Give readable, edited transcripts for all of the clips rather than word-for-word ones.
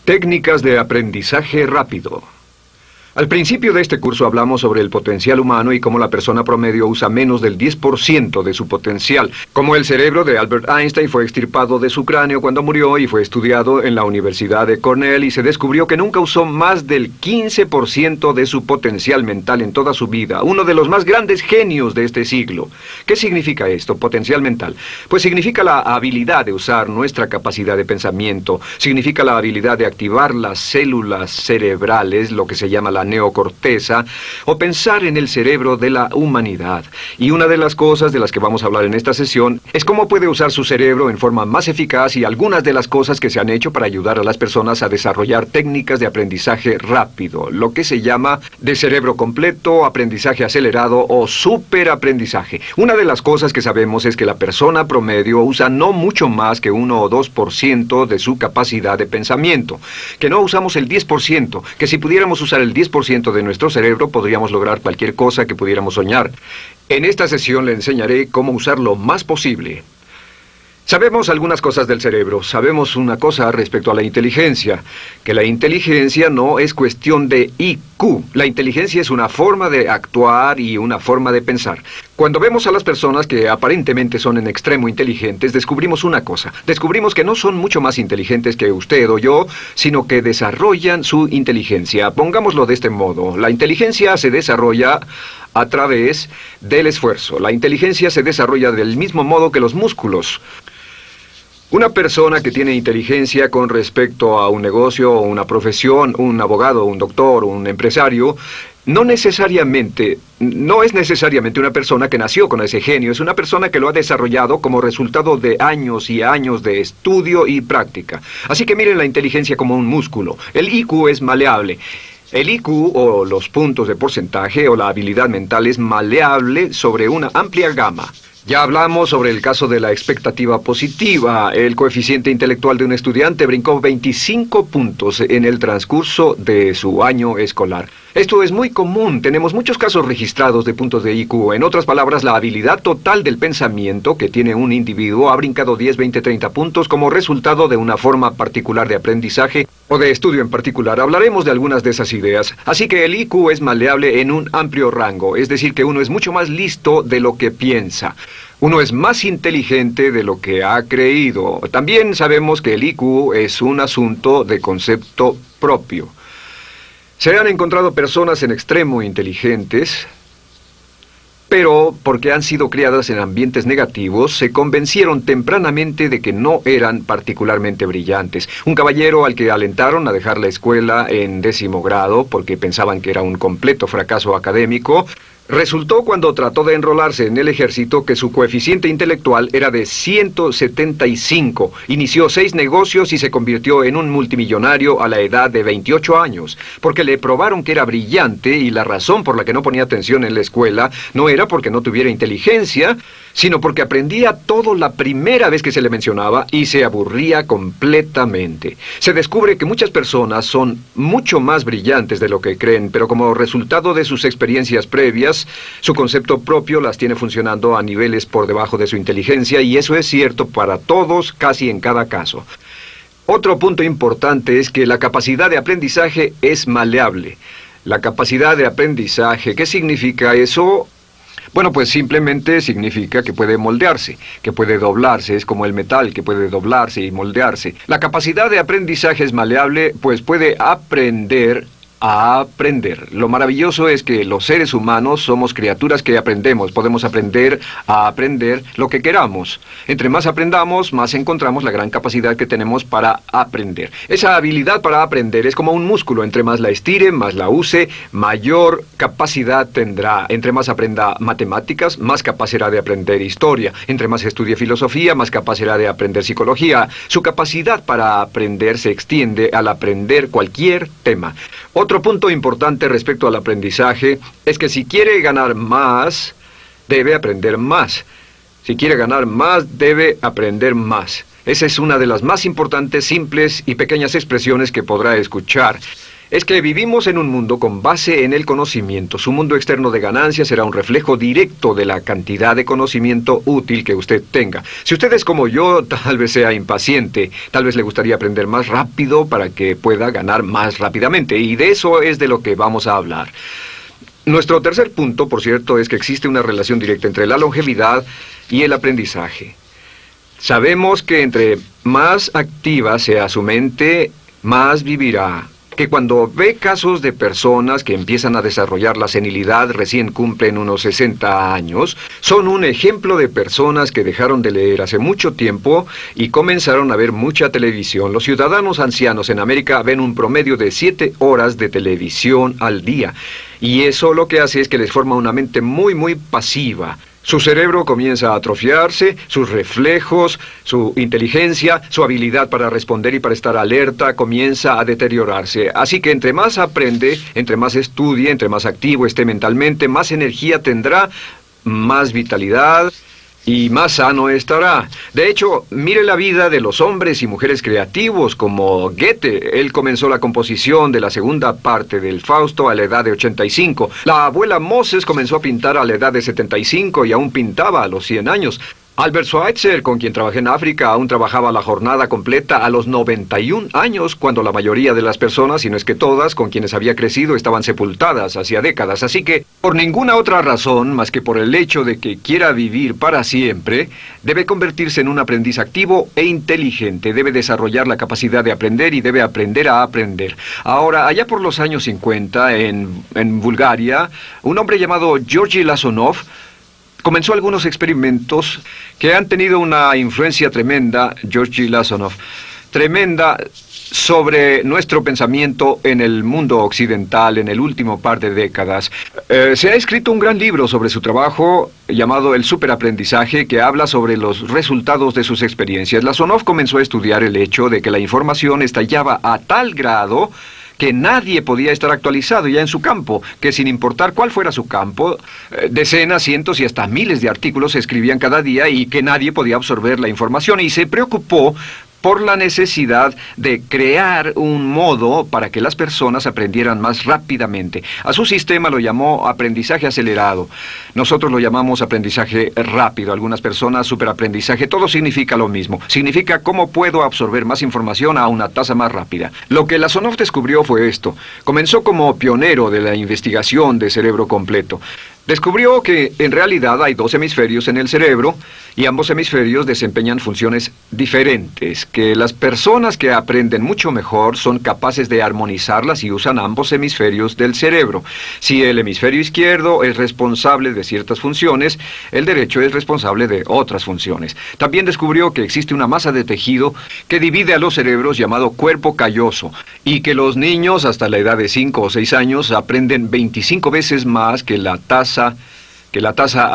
Técnicas de aprendizaje rápido. Al principio de este curso hablamos sobre el potencial humano y cómo la persona promedio usa menos del 10% de su potencial. Como el cerebro de Albert Einstein fue extirpado de su cráneo cuando murió y fue estudiado en la Universidad de Cornell y se descubrió que nunca usó más del 15% de su potencial mental en toda su vida. Uno de los más grandes genios de este siglo. ¿Qué significa esto, potencial mental? Pues significa la habilidad de usar nuestra capacidad de pensamiento. Significa la habilidad de activar las células cerebrales, lo que se llama la neocorteza, o pensar en el cerebro de la humanidad. Y una de las cosas de las que vamos a hablar en esta sesión es cómo puede usar su cerebro en forma más eficaz y algunas de las cosas que se han hecho para ayudar a las personas a desarrollar técnicas de aprendizaje rápido, lo que se llama de cerebro completo, aprendizaje acelerado o superaprendizaje. Una de las cosas que sabemos es que la persona promedio usa no mucho más que 1 o 2% de su capacidad de pensamiento, que no usamos el 10%, que si pudiéramos usar el 10% de nuestro cerebro podríamos lograr cualquier cosa que pudiéramos soñar. En esta sesión le enseñaré cómo usar lo más posible. Sabemos algunas cosas del cerebro. Sabemos una cosa respecto a la inteligencia, que la inteligencia no es cuestión de IQ. La inteligencia es una forma de actuar y una forma de pensar. Cuando vemos a las personas que aparentemente son en extremo inteligentes, descubrimos una cosa. Descubrimos que no son mucho más inteligentes que usted o yo, sino que desarrollan su inteligencia. Pongámoslo de este modo. La inteligencia se desarrolla a través del esfuerzo. La inteligencia se desarrolla del mismo modo que los músculos. Una persona que tiene inteligencia con respecto a un negocio o una profesión, un abogado, un doctor, un empresario, no es necesariamente una persona que nació con ese genio, es una persona que lo ha desarrollado como resultado de años y años de estudio y práctica. Así que miren la inteligencia como un músculo. El IQ es maleable. El IQ, o los puntos de porcentaje, o la habilidad mental, es maleable sobre una amplia gama. Ya hablamos sobre el caso de la expectativa positiva. El coeficiente intelectual de un estudiante brincó 25 puntos en el transcurso de su año escolar. Esto es muy común. Tenemos muchos casos registrados de puntos de IQ. En otras palabras, la habilidad total del pensamiento que tiene un individuo ha brincado 10, 20, 30 puntos como resultado de una forma particular de aprendizaje o de estudio en particular. Hablaremos de algunas de esas ideas. Así que el IQ es maleable en un amplio rango, es decir, que uno es mucho más listo de lo que piensa. Uno es más inteligente de lo que ha creído. También sabemos que el IQ es un asunto de concepto propio. Se han encontrado personas en extremo inteligentes, pero porque han sido criadas en ambientes negativos, se convencieron tempranamente de que no eran particularmente brillantes. Un caballero al que alentaron a dejar la escuela en 10º grado porque pensaban que era un completo fracaso académico, resultó cuando trató de enrolarse en el ejército que su coeficiente intelectual era de 175. Inició 6 negocios y se convirtió en un multimillonario a la edad de 28 años, porque le probaron que era brillante y la razón por la que no ponía atención en la escuela no era porque no tuviera inteligencia, sino porque aprendía todo la primera vez que se le mencionaba y se aburría completamente. Se descubre que muchas personas son mucho más brillantes de lo que creen, pero como resultado de sus experiencias previas, su concepto propio las tiene funcionando a niveles por debajo de su inteligencia, y eso es cierto para todos, casi en cada caso. Otro punto importante es que la capacidad de aprendizaje es maleable. La capacidad de aprendizaje, ¿qué significa eso? Bueno, pues simplemente significa que puede moldearse, que puede doblarse, es como el metal que puede doblarse y moldearse. La capacidad de aprendizaje es maleable, pues puede aprender a aprender. Lo maravilloso es que los seres humanos somos criaturas que aprendemos. Podemos aprender a aprender lo que queramos. Entre más aprendamos, más encontramos la gran capacidad que tenemos para aprender. Esa habilidad para aprender es como un músculo. Entre más la estire, más la use, mayor capacidad tendrá. Entre más aprenda matemáticas, más capaz será de aprender historia. Entre más estudie filosofía, más capaz será de aprender psicología. Su capacidad para aprender se extiende al aprender cualquier tema. Otro punto importante respecto al aprendizaje es que si quiere ganar más, debe aprender más. Si quiere ganar más, debe aprender más. Esa es una de las más importantes, simples y pequeñas expresiones que podrá escuchar. es que vivimos en un mundo con base en el conocimiento. Su mundo externo de ganancia será un reflejo directo de la cantidad de conocimiento útil que usted tenga. Si usted es como yo, tal vez sea impaciente, tal vez le gustaría aprender más rápido para que pueda ganar más rápidamente, y de eso es de lo que vamos a hablar. Nuestro tercer punto, por cierto, es que existe una relación directa entre la longevidad y el aprendizaje. Sabemos que entre más activa sea su mente, más vivirá. Que cuando ve casos de personas que empiezan a desarrollar la senilidad recién cumplen unos 60 años, son un ejemplo de personas que dejaron de leer hace mucho tiempo y comenzaron a ver mucha televisión. Los ciudadanos ancianos en América ven un promedio de 7 horas de televisión al día, y eso lo que hace es que les forma una mente muy pasiva. Su cerebro comienza a atrofiarse, sus reflejos, su inteligencia, su habilidad para responder y para estar alerta comienza a deteriorarse. Así que entre más aprende, entre más estudie, entre más activo esté mentalmente, más energía tendrá, más vitalidad y más sano estará. De hecho, mire la vida de los hombres y mujeres creativos como Goethe. Él comenzó la composición de la segunda parte del Fausto a la edad de 85. La abuela Moses comenzó a pintar a la edad de 75 y aún pintaba a los 100 años. Albert Schweitzer, con quien trabajé en África, aún trabajaba la jornada completa a los 91 años, cuando la mayoría de las personas, si no es que todas, con quienes había crecido, estaban sepultadas hacía décadas. Así que, por ninguna otra razón, más que por el hecho de que quiera vivir para siempre, debe convertirse en un aprendiz activo e inteligente. Debe desarrollar la capacidad de aprender y debe aprender a aprender. Ahora, allá por los años 50, en Bulgaria, un hombre llamado Georgy Lasonov comenzó algunos experimentos que han tenido una influencia tremenda, Georgy Lasonov, tremenda sobre nuestro pensamiento en el mundo occidental en el último par de décadas. Se ha escrito un gran libro sobre su trabajo llamado El Superaprendizaje, que habla sobre los resultados de sus experiencias. Lasonov comenzó a estudiar el hecho de que la información estallaba a tal grado que nadie podía estar actualizado ya en su campo, que sin importar cuál fuera su campo, decenas, cientos y hasta miles de artículos se escribían cada día y que nadie podía absorber la información, y se preocupó por la necesidad de crear un modo para que las personas aprendieran más rápidamente. A su sistema lo llamó aprendizaje acelerado. Nosotros lo llamamos aprendizaje rápido. Algunas personas superaprendizaje. Todo significa lo mismo. Significa cómo puedo absorber más información a una tasa más rápida. Lo que Lasonov descubrió fue esto. Comenzó como pionero de la investigación de cerebro completo. Descubrió que en realidad hay 2 hemisferios en el cerebro y ambos hemisferios desempeñan funciones diferentes, que las personas que aprenden mucho mejor son capaces de armonizarlas y usan ambos hemisferios del cerebro. Si el hemisferio izquierdo es responsable de ciertas funciones, el derecho es responsable de otras funciones. También descubrió que existe una masa de tejido que divide a los cerebros llamado cuerpo calloso, y que los niños hasta la edad de 5 o 6 años aprenden 25 veces más que la tasa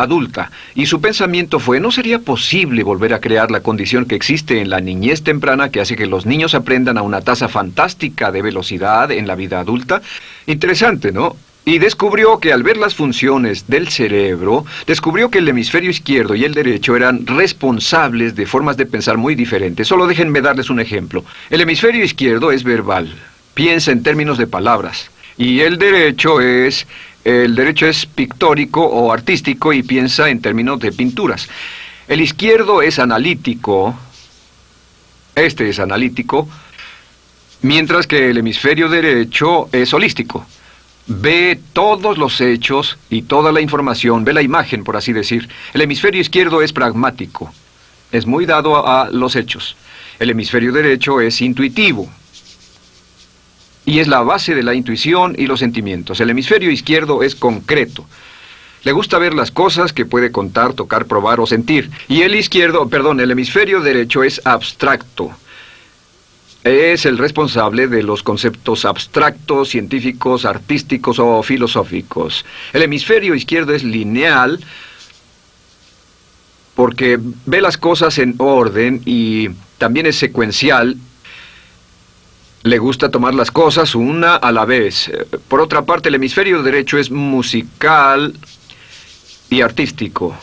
adulta, y su pensamiento fue: ¿no sería posible volver a crear la condición que existe en la niñez temprana que hace que los niños aprendan a una tasa fantástica de velocidad en la vida adulta? Interesante, ¿no? Y descubrió que al ver las funciones del cerebro, descubrió que el hemisferio izquierdo y el derecho eran responsables de formas de pensar muy diferentes. Solo déjenme darles un ejemplo. El hemisferio izquierdo es verbal, piensa en términos de palabras, y el derecho es pictórico o artístico y piensa en términos de pinturas. El izquierdo es analítico, este es analítico, mientras que el hemisferio derecho es holístico. Ve todos los hechos y toda la información, ve la imagen, por así decir. El hemisferio izquierdo es pragmático, es muy dado a los hechos. El hemisferio derecho es intuitivo, y es la base de la intuición y los sentimientos. El hemisferio izquierdo es concreto. Le gusta ver las cosas que puede contar, tocar, probar o sentir. Y el hemisferio derecho es abstracto. Es el responsable de los conceptos abstractos, científicos, artísticos o filosóficos. El hemisferio izquierdo es lineal porque ve las cosas en orden y también es secuencial. Le gusta tomar las cosas una a la vez. Por otra parte, el hemisferio derecho es musical y artístico.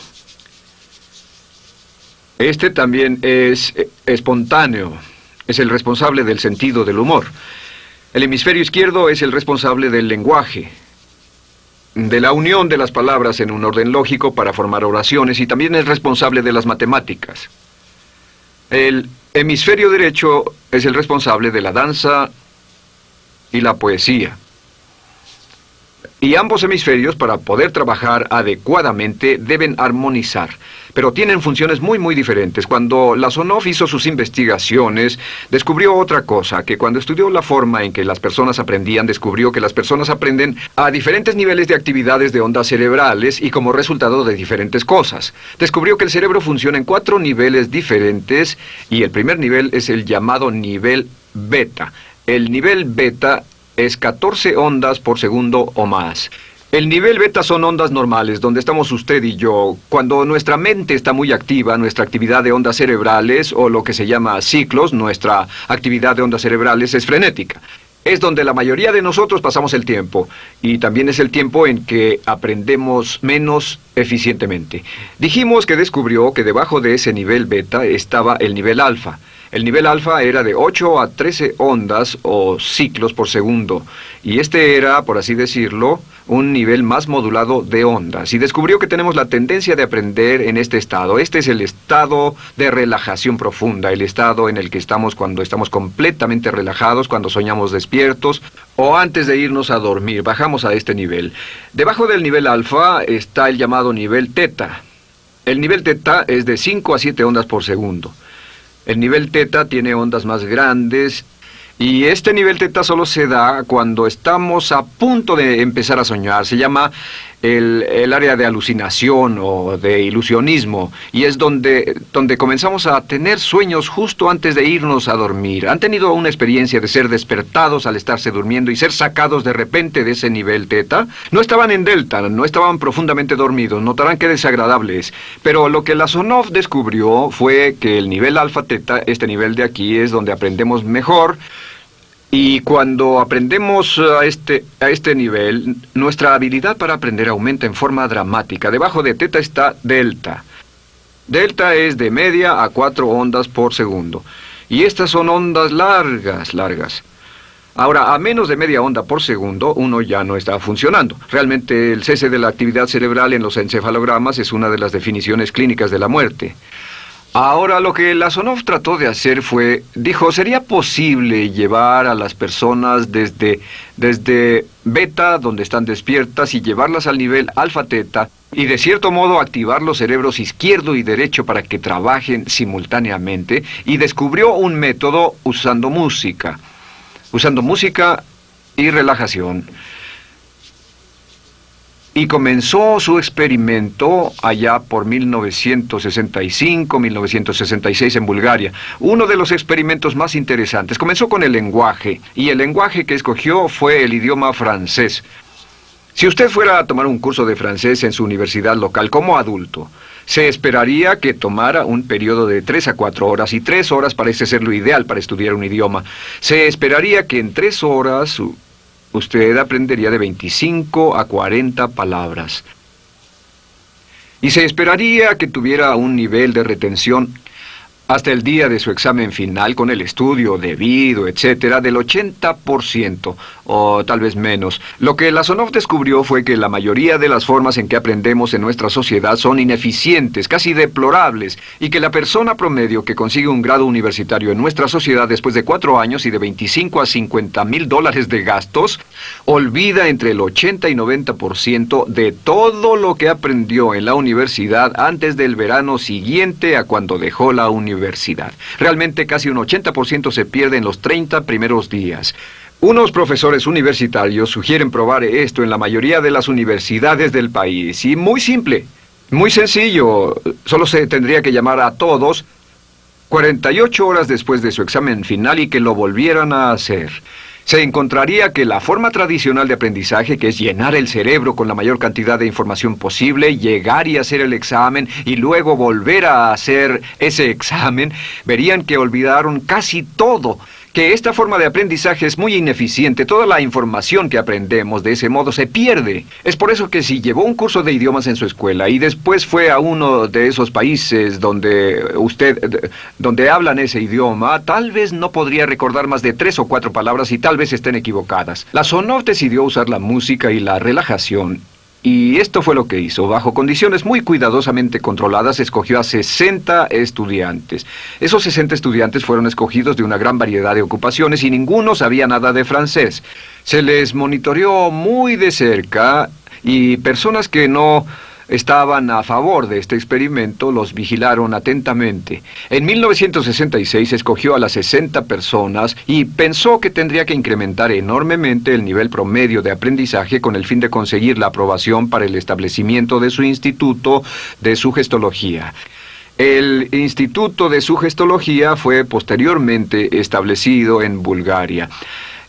Este también es espontáneo. Es el responsable del sentido del humor. El hemisferio izquierdo es el responsable del lenguaje, de la unión de las palabras en un orden lógico para formar oraciones, y también es responsable de las matemáticas. El hemisferio derecho es el responsable de la danza y la poesía. Y ambos hemisferios, para poder trabajar adecuadamente, deben armonizar. Pero tienen funciones muy diferentes. Cuando Lasonov hizo sus investigaciones, descubrió otra cosa, que cuando estudió la forma en que las personas aprendían, descubrió que las personas aprenden a diferentes niveles de actividades de ondas cerebrales y como resultado de diferentes cosas. Descubrió que el cerebro funciona en 4 niveles diferentes, y el primer nivel es el llamado nivel beta. El nivel beta es 14 ondas por segundo o más. El nivel beta son ondas normales, donde estamos usted y yo. Cuando nuestra mente está muy activa, nuestra actividad de ondas cerebrales, o lo que se llama ciclos, nuestra actividad de ondas cerebrales es frenética. Es donde la mayoría de nosotros pasamos el tiempo, y también es el tiempo en que aprendemos menos eficientemente. Dijimos que descubrió que debajo de ese nivel beta estaba el nivel alfa. El nivel alfa era de 8 a 13 ondas o ciclos por segundo, y este era, por así decirlo, un nivel más modulado de ondas. Y descubrió que tenemos la tendencia de aprender en este estado. Este es el estado de relajación profunda, el estado en el que estamos cuando estamos completamente relajados, cuando soñamos despiertos, o antes de irnos a dormir. Bajamos a este nivel. Debajo del nivel alfa está el llamado nivel teta. El nivel teta es de 5 a 7 ondas por segundo. El nivel teta tiene ondas más grandes, y este nivel teta solo se da cuando estamos a punto de empezar a soñar. Se llama el área de alucinación o de ilusionismo, y es donde comenzamos a tener sueños justo antes de irnos a dormir. ¿Han tenido una experiencia de ser despertados al estarse durmiendo y ser sacados de repente de ese nivel teta? No estaban en delta, no estaban profundamente dormidos. Notarán qué desagradable es. Pero lo que Lasonov descubrió fue que el nivel alfa teta, este nivel de aquí, es donde aprendemos mejor. Y cuando aprendemos a este nivel, nuestra habilidad para aprender aumenta en forma dramática. Debajo de teta está delta. Delta es de media a 4 ondas por segundo. Y estas son ondas largas. Ahora, a menos de media onda por segundo, uno ya no está funcionando. Realmente, el cese de la actividad cerebral en los encefalogramas es una de las definiciones clínicas de la muerte. Ahora, lo que Lasonov trató de hacer fue, dijo, ¿sería posible llevar a las personas desde beta, donde están despiertas, y llevarlas al nivel alfa-teta, y de cierto modo activar los cerebros izquierdo y derecho para que trabajen simultáneamente? Y descubrió un método usando música y relajación. Y comenzó su experimento allá por 1965, 1966 en Bulgaria. Uno de los experimentos más interesantes. Comenzó con el lenguaje, y el lenguaje que escogió fue el idioma francés. Si usted fuera a tomar un curso de francés en su universidad local como adulto, se esperaría que tomara un periodo de 3 a 4 horas, y 3 horas parece ser lo ideal para estudiar un idioma. Se esperaría que en 3 horas usted aprendería de 25 a 40 palabras. Y se esperaría que tuviera un nivel de retención hasta el día de su examen final, con el estudio debido, etcétera, del 80%, o tal vez menos. Lo que Lasonov descubrió fue que la mayoría de las formas en que aprendemos en nuestra sociedad son ineficientes, casi deplorables, y que la persona promedio que consigue un grado universitario en nuestra sociedad después de 4 años y de 25 a 50 mil dólares de gastos, olvida entre el 80 y 90% de todo lo que aprendió en la universidad antes del verano siguiente a cuando dejó la universidad. Realmente casi un 80% se pierde en los 30 primeros días. Unos profesores universitarios sugieren probar esto en la mayoría de las universidades del país. Y muy simple, muy sencillo. Solo se tendría que llamar a todos 48 horas después de su examen final y que lo volvieran a hacer. Se encontraría que la forma tradicional de aprendizaje, que es llenar el cerebro con la mayor cantidad de información posible, llegar y hacer el examen y luego volver a hacer ese examen, verían que olvidaron casi todo. que esta forma de aprendizaje es muy ineficiente. Toda la información que aprendemos de ese modo se pierde. Es por eso que si llevó un curso de idiomas en su escuela y después fue a uno de esos países donde hablan ese idioma, tal vez no podría recordar más de 3 o 4 palabras y tal vez estén equivocadas. La Sonov decidió usar la música y la relajación. Y esto fue lo que hizo. Bajo condiciones muy cuidadosamente controladas, escogió a 60 estudiantes. Esos 60 estudiantes fueron escogidos de una gran variedad de ocupaciones y ninguno sabía nada de francés. Se les monitoreó muy de cerca y personas que no estaban a favor de este experimento los vigilaron atentamente. En 1966 escogió a las 60 personas y pensó que tendría que incrementar enormemente el nivel promedio de aprendizaje con el fin de conseguir la aprobación para el establecimiento de su instituto de sugestología. El Instituto de Sugestología fue posteriormente establecido en Bulgaria.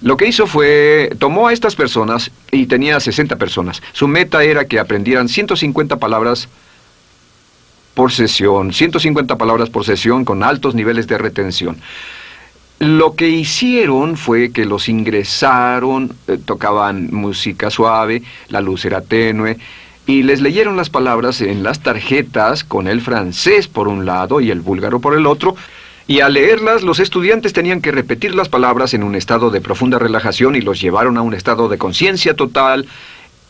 Lo que hizo fue, tomó a estas personas, y tenía 60 personas. Su meta era que aprendieran 150 palabras por sesión, 150 palabras por sesión con altos niveles de retención. Lo que hicieron fue que los ingresaron, tocaban música suave, la luz era tenue, y les leyeron las palabras en las tarjetas con el francés por un lado y el búlgaro por el otro. Y al leerlas, los estudiantes tenían que repetir las palabras en un estado de profunda relajación y los llevaron a un estado de conciencia total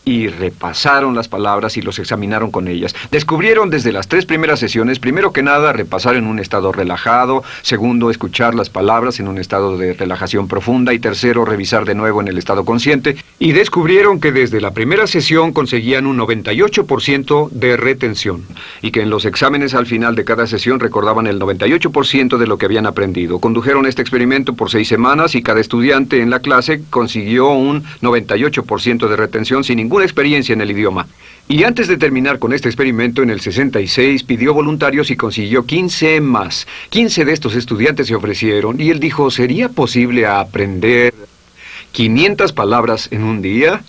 y repasaron las palabras y los examinaron con ellas. Descubrieron desde las 3 primeras sesiones, primero que nada, repasar en un estado relajado, segundo, escuchar las palabras en un estado de relajación profunda y tercero, revisar de nuevo en el estado consciente. Y descubrieron que desde la primera sesión conseguían un 98% de retención y que en los exámenes al final de cada sesión recordaban el 98% de lo que habían aprendido. Condujeron este experimento por 6 semanas y cada estudiante en la clase consiguió un 98% de retención sin ninguna experiencia en el idioma. Y antes de terminar con este experimento, en el 66 pidió voluntarios y consiguió 15 más. 15 de estos estudiantes se ofrecieron y él dijo, ¿sería posible aprender 500 palabras en un día?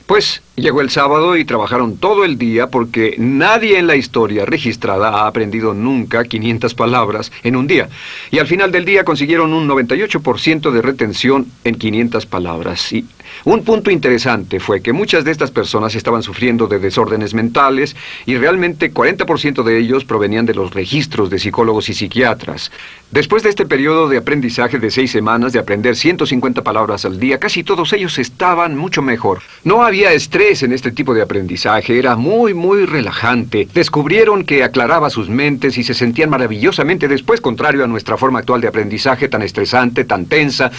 Pues llegó el sábado y trabajaron todo el día porque nadie en la historia registrada ha aprendido nunca 500 palabras en un día. Y al final del día consiguieron un 98% de retención en 500 palabras. Y un punto interesante fue que muchas de estas personas estaban sufriendo de desórdenes mentales y realmente 40% de ellos provenían de los registros de psicólogos y psiquiatras. Después de este periodo de aprendizaje de 6 semanas, de aprender 150 palabras al día, casi todos ellos estaban mucho mejor. No había estrés en este tipo de aprendizaje, era muy relajante. Descubrieron que aclaraba sus mentes y se sentían maravillosamente después, contrario a nuestra forma actual de aprendizaje tan estresante, tan tensa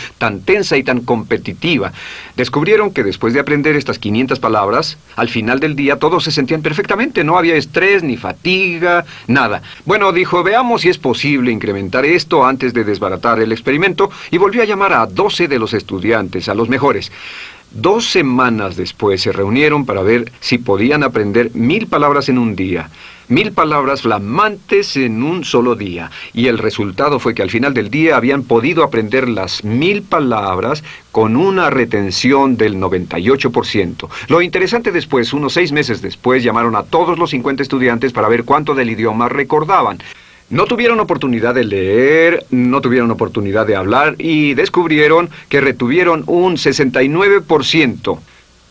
y tan competitiva. Descubrieron que después de aprender estas 500 palabras, al final del día todos se sentían perfectamente, no había estrés ni fatiga, nada. Bueno, dijo, veamos si es posible incrementar esto antes de desbaratar el experimento, y volvió a llamar a 12 de los estudiantes, a los mejores. 2 semanas después se reunieron para ver si podían aprender 1000 palabras en un día. 1000 palabras flamantes en un solo día. Y el resultado fue que al final del día habían podido aprender las 1000 palabras con una retención del 98%. Lo interesante después, unos 6 meses después, llamaron a todos los 50 estudiantes para ver cuánto del idioma recordaban. No tuvieron oportunidad de leer, no tuvieron oportunidad de hablar y descubrieron que retuvieron un 69%.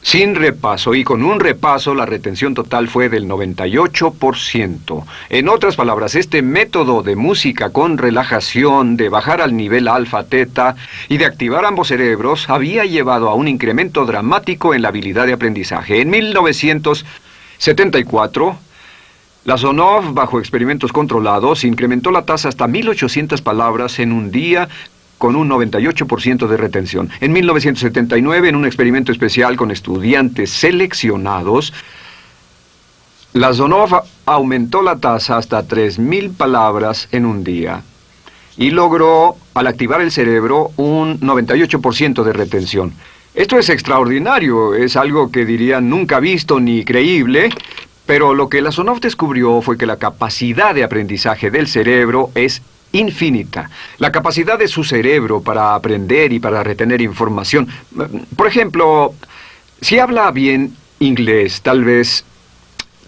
Sin repaso, y con un repaso la retención total fue del 98%. En otras palabras, este método de música con relajación, de bajar al nivel alfa-teta y de activar ambos cerebros, había llevado a un incremento dramático en la habilidad de aprendizaje. En 1974... la Sonov, bajo experimentos controlados, incrementó la tasa hasta 1800 palabras en un día con un 98% de retención. En 1979, en un experimento especial con estudiantes seleccionados, la Sonov aumentó la tasa hasta 3000 palabras en un día y logró, al activar el cerebro, un 98% de retención. Esto es extraordinario, es algo que dirían nunca visto ni creíble. Pero lo que la Sonov descubrió fue que la capacidad de aprendizaje del cerebro es infinita. La capacidad de su cerebro para aprender y para retener información. Por ejemplo, si habla bien inglés, tal vez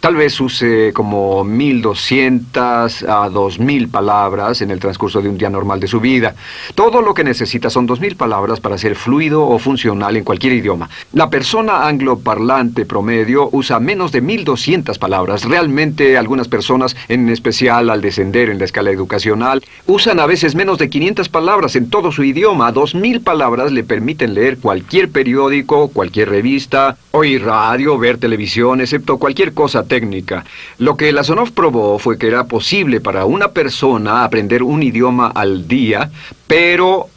Tal vez use como 1.200 a 2.000 palabras en el transcurso de un día normal de su vida. Todo lo que necesita son 2.000 palabras para ser fluido o funcional en cualquier idioma. La persona angloparlante promedio usa menos de 1.200 palabras. Realmente algunas personas, en especial al descender en la escala educacional, usan a veces menos de 500 palabras en todo su idioma. 2.000 palabras le permiten leer cualquier periódico, cualquier revista, oír radio, ver televisión, excepto cualquier cosa técnica. Lo que Lasonov probó fue que era posible para una persona aprender un idioma al día, pero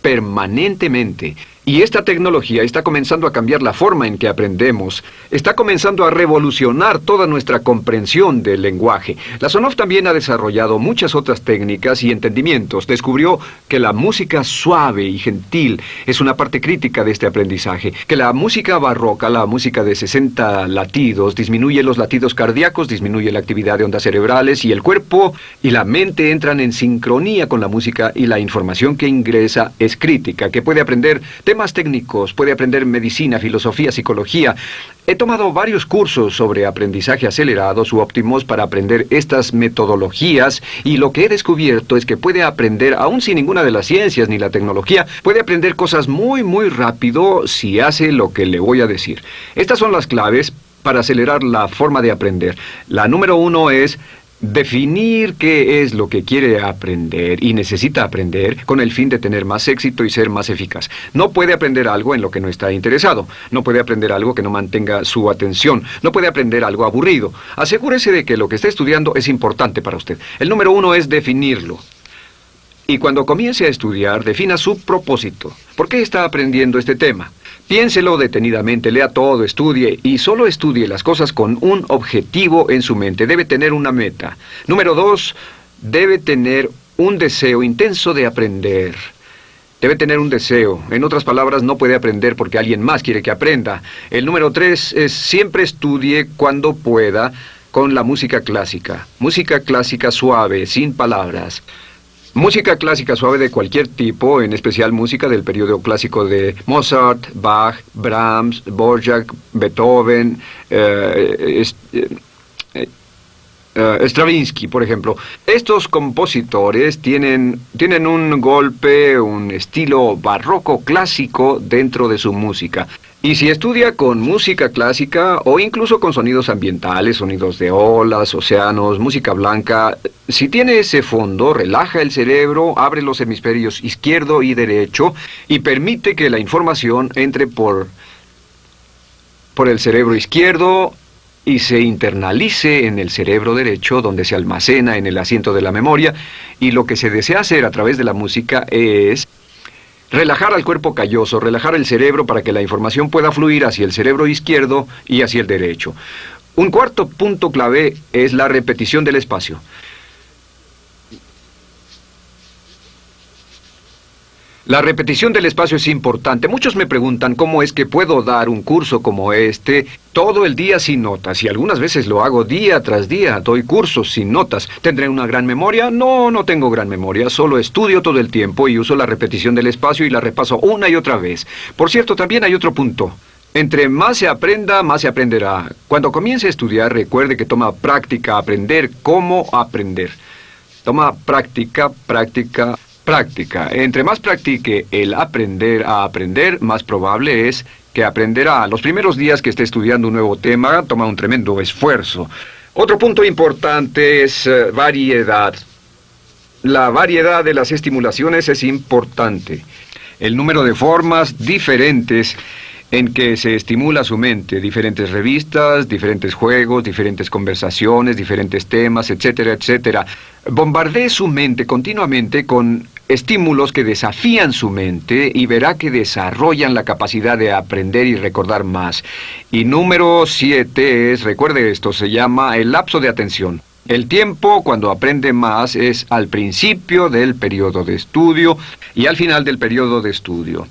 permanentemente. Y esta tecnología está comenzando a cambiar la forma en que aprendemos. Está comenzando a revolucionar toda nuestra comprensión del lenguaje. Lasonov también ha desarrollado muchas otras técnicas y entendimientos. Descubrió que la música suave y gentil es una parte crítica de este aprendizaje. Que la música barroca, la música de 60 latidos, disminuye los latidos cardíacos, disminuye la actividad de ondas cerebrales y el cuerpo y la mente entran en sincronía con la música y la información que ingresa es crítica, que puede aprender temas técnicos, puede aprender medicina, filosofía, psicología. He tomado varios cursos sobre aprendizaje acelerado, u Optimus, para aprender estas metodologías, y lo que he descubierto es que puede aprender, aún sin ninguna de las ciencias ni la tecnología, puede aprender cosas muy rápido si hace lo que le voy a decir. Estas son las claves para acelerar la forma de aprender. La número 1 es definir qué es lo que quiere aprender y necesita aprender con el fin de tener más éxito y ser más eficaz. No puede aprender algo en lo que no está interesado. No puede aprender algo que no mantenga su atención. No puede aprender algo aburrido. Asegúrese de que lo que está estudiando es importante para usted. El número 1 es definirlo. Y cuando comience a estudiar, defina su propósito. ¿Por qué está aprendiendo este tema? Piénselo detenidamente, lea todo, estudie, y solo estudie las cosas con un objetivo en su mente. Debe tener una meta. Número 2, debe tener un deseo intenso de aprender. Debe tener un deseo. En otras palabras, no puede aprender porque alguien más quiere que aprenda. El número 3 es siempre estudie cuando pueda con la música clásica. Música clásica suave, sin palabras. Música clásica suave de cualquier tipo, en especial música del periodo clásico de Mozart, Bach, Brahms, Dvorak, Beethoven, Stravinsky, por ejemplo. Estos compositores tienen un golpe, un estilo barroco clásico dentro de su música. Y si estudia con música clásica o incluso con sonidos ambientales, sonidos de olas, océanos, música blanca, si tiene ese fondo, relaja el cerebro, abre los hemisferios izquierdo y derecho y permite que la información entre por el cerebro izquierdo y se internalice en el cerebro derecho, donde se almacena en el asiento de la memoria. Y lo que se desea hacer a través de la música es relajar al cuerpo calloso, relajar el cerebro para que la información pueda fluir hacia el cerebro izquierdo y hacia el derecho. Un cuarto punto clave es la repetición del espacio. La repetición del espacio es importante. Muchos me preguntan cómo es que puedo dar un curso como este todo el día sin notas, y algunas veces lo hago día tras día, doy cursos sin notas. ¿Tendré una gran memoria? No, no tengo gran memoria, solo estudio todo el tiempo y uso la repetición del espacio y la repaso una y otra vez. Por cierto, también hay otro punto. Entre más se aprenda, más se aprenderá. Cuando comience a estudiar, recuerde que toma práctica aprender cómo aprender. Toma práctica. Entre más practique el aprender a aprender, más probable es que aprenderá. Los primeros días que esté estudiando un nuevo tema, toma un tremendo esfuerzo. Otro punto importante es variedad. La variedad de las estimulaciones es importante. El número de formas diferentes en que se estimula su mente, diferentes revistas, diferentes juegos, diferentes conversaciones, diferentes temas, etcétera, etcétera. Bombardee su mente continuamente con estímulos que desafían su mente y verá que desarrollan la capacidad de aprender y recordar más. Y número 7 es, recuerde esto, se llama el lapso de atención. El tiempo, cuando aprende más, es al principio del periodo de estudio y al final del periodo de estudio.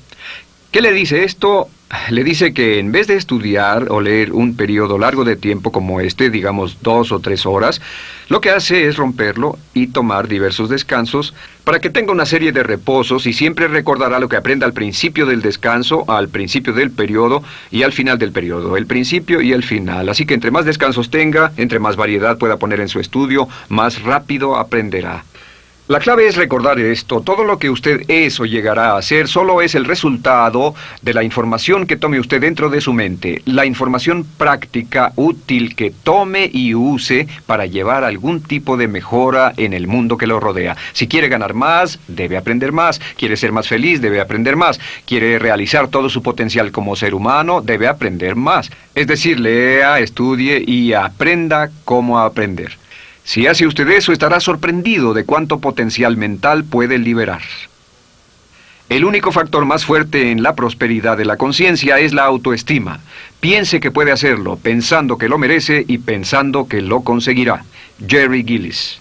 ¿Qué le dice esto? Le dice que en vez de estudiar o leer un periodo largo de tiempo como este, digamos 2 o 3 horas, Lo que hace es romperlo y tomar diversos descansos para que tenga una serie de reposos y siempre recordará lo que aprenda al principio del descanso, al principio del periodo y al final del periodo, el principio y el final. Así que entre más descansos tenga, entre más variedad pueda poner en su estudio, más rápido aprenderá. La clave es recordar esto: todo lo que usted es o llegará a hacer solo es el resultado de la información que tome usted dentro de su mente, la información práctica, útil que tome y use para llevar algún tipo de mejora en el mundo que lo rodea. Si quiere ganar más, debe aprender más. Quiere ser más feliz, debe aprender más. Quiere realizar todo su potencial como ser humano, debe aprender más. Es decir, lea, estudie y aprenda cómo aprender. Si hace usted eso, estará sorprendido de cuánto potencial mental puede liberar. El único factor más fuerte en la prosperidad de la conciencia es la autoestima. Piense que puede hacerlo, pensando que lo merece y pensando que lo conseguirá. Jerry Gillis.